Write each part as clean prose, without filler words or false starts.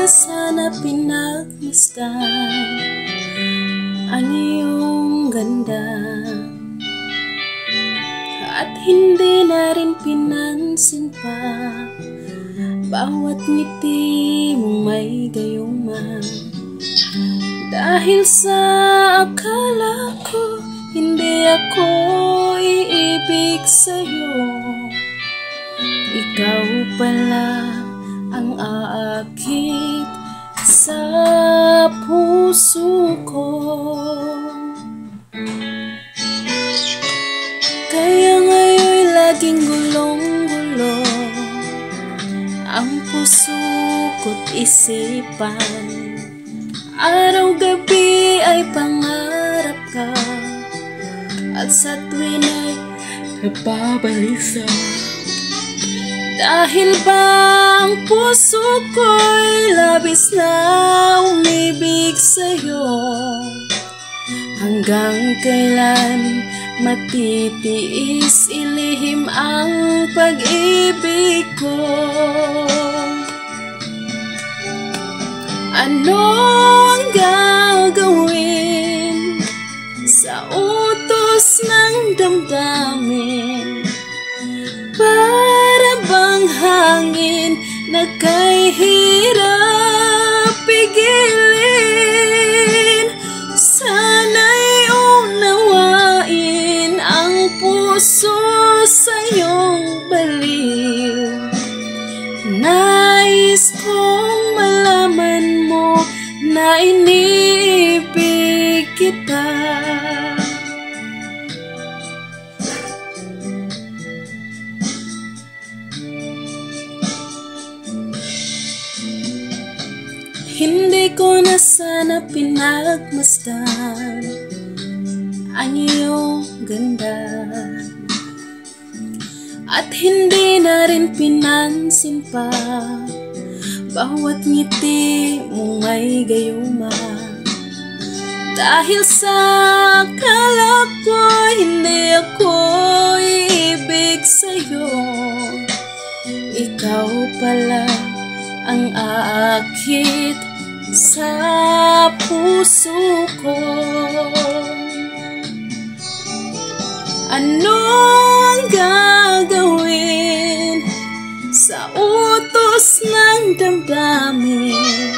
na sana pinagmasdan ang iyong ganda, at hindi na rin pinansin pa bawat ngiti mong may gayuma. Dahil sa akala ko hindi ako iibig sa'yo, ikaw pala ang aakit sa puso ko. Kaya ngayon laging gulong-gulo ang puso ko't isipan. Araw-gabi ay pangarap ka, at sa tuwin ay nababalisa. Dahil ba ang puso ko'y labis na umibig sa'yo, hanggang kailan matitiis ilihim ang pag-ibig ko? Ano ang gagawin sa utos ng damdamin? Para bang hangin na kay hirap pigilin? Sana'y unawain ang puso sa'yong baliw. Nais kong malaman mo na inibig kita. Hindi ko na sana pinagmasdan ang iyong ganda, at hindi na rin pinansin pa bawat ngiti mong may gayuma. Dahil sa akala ko hindi ako iibig sa'yo, ikaw pala ang aakit sa puso ko. Ano ang gagawin sa utos ng damdamin?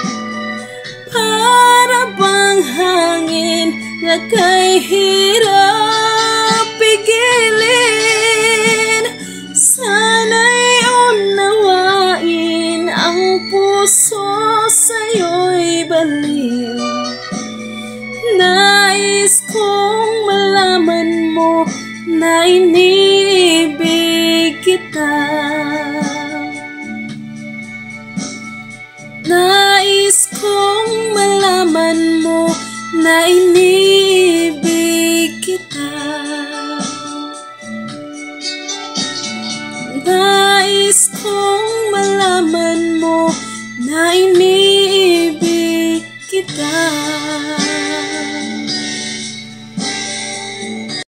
Para bang hangin na kay hirap pigilin? Sana'y unawain ang puso sa'yo'y baliw. Nais kong malaman mo na inibig kita. Nais kong malaman mo na inibig kita. Nais kong malaman mo na inibig kita.